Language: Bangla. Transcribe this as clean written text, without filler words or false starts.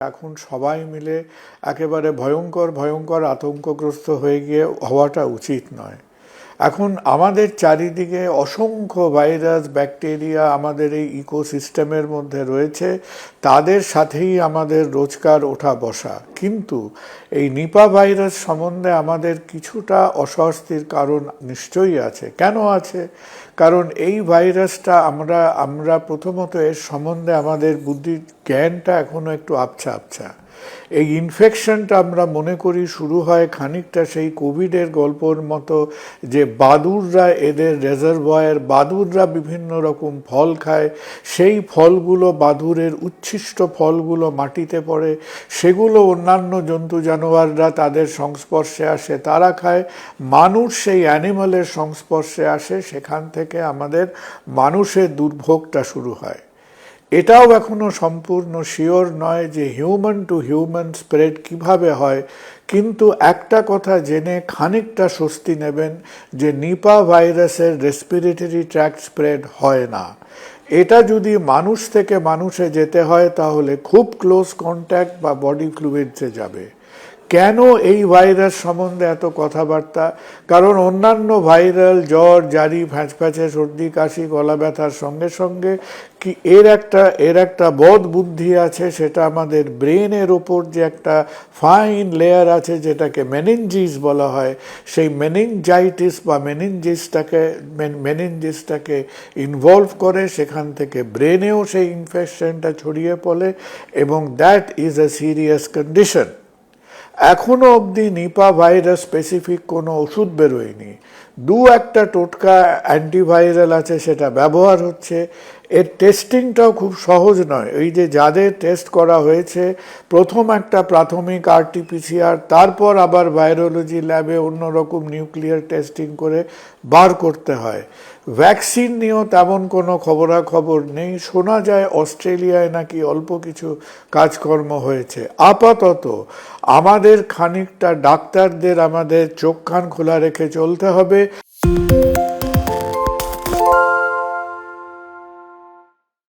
এখন সবাই মিলে একেবারে ভয়ঙ্কর ভয়ঙ্কর আতঙ্কগ্রস্ত হয়ে গিয়ে হওয়াটা উচিত নয়। এখন আমাদের চারিদিকে অসংখ্য ভাইরাস ব্যাকটেরিয়া আমাদের এই ইকোসিস্টেমের মধ্যে রয়েছে, তাদের সাথেই আমাদের রোজকার ওঠা বসা। কিন্তু এই নিপা ভাইরাস সম্বন্ধে আমাদের কিছুটা অস্বস্তির কারণ নিশ্চয়ই আছে। কেন আছে? কারণ এই ভাইরাসটা আমরা প্রথমত এর সম্বন্ধে আমাদের বুদ্ধি জ্ঞানটা এখনো একটু আবছা আবছা। এই ইনফেকশনটা আমরা মনে করি শুরু হয় খানিকটা সেই কোভিডের গল্পর মতো, যে বাদুড়রা এদের রেজার্ভয়ার, বাদুড়রা বিভিন্ন রকম ফল খায়, সেই ফলগুলো বাদুড়ের উচ্ছিষ্ট ফলগুলো মাটিতে পড়ে, সেগুলো অন্যান্য জন্তু জানোয়াররা তাদের সংস্পর্শে আসে, তারা খায়, মানুষ সেই অ্যানিমালের সংস্পর্শে আসে, সেখান থেকে আমাদের মানুষের দুর্ভোগটা শুরু হয়। এটাও এখনো সম্পূর্ণ শিওর নয় যে হিউম্যান টু হিউম্যান স্প্রেড কিভাবে হয়, কিন্তু একটা কথা জেনে খানিকটা স্বস্তি নেবেন যে নিপা ভাইরাসের রেসপিরেটরি ট্র্যাক্ট স্প্রেড হয় না। এটা যদি মানুষ থেকে মানুষে যেতে হয় তাহলে খুব ক্লোজ কন্ট্যাক্ট বা বডি ফ্লুইডসে যাবে। কেন এই ভাইরাস সম্বন্ধে এত কথাবার্তা? কারণ অন্যান্য ভাইরাল জ্বর, জারি, ফ্যাঁচফ্যাঁচে, সর্দি, কাশি, গলা ব্যথার সঙ্গে সঙ্গে কি এর একটা বদ বুদ্ধি আছে, সেটা আমাদের ব্রেনের ওপর যে একটা ফাইন লেয়ার আছে যেটাকে মেনিনজিস বলা হয়, সেই মেনিনজাইটিস বা মেনিনজিসটাকে ইনভলভ করে, সেখান থেকে ব্রেনেও সেই ইনফেকশনটা ছড়িয়ে পড়ে এবং that is a serious condition. এখনো অবধি নিপা ভাইরাস স্পেসিফিক কোনো ওষুধ বেরোয়নি। একটা টোটকা অ্যান্টিভাইরাল আছে, সেটা ব্যবহার হচ্ছে। এর টেস্টিংটাও খুব সহজ নয়। এই যে যাদের টেস্ট করা হয়েছে, প্রথম একটা প্রাথমিক আরটিপিসিআর, তারপর আবার ভাইরোলজি ল্যাবে অন্যরকম নিউক্লিয়ার টেস্টিং করে বার করতে হয়। ভ্যাকসিন নিয়েও তেমন কোনো খবরাখবর নেই। শোনা যায় অস্ট্রেলিয়ায় নাকি অল্প কিছু কাজকর্ম হয়েছে। আপাতত আমাদের খানিকটা ডাক্তারদের আমাদের চোখ কান খোলা রেখে চলতে হবে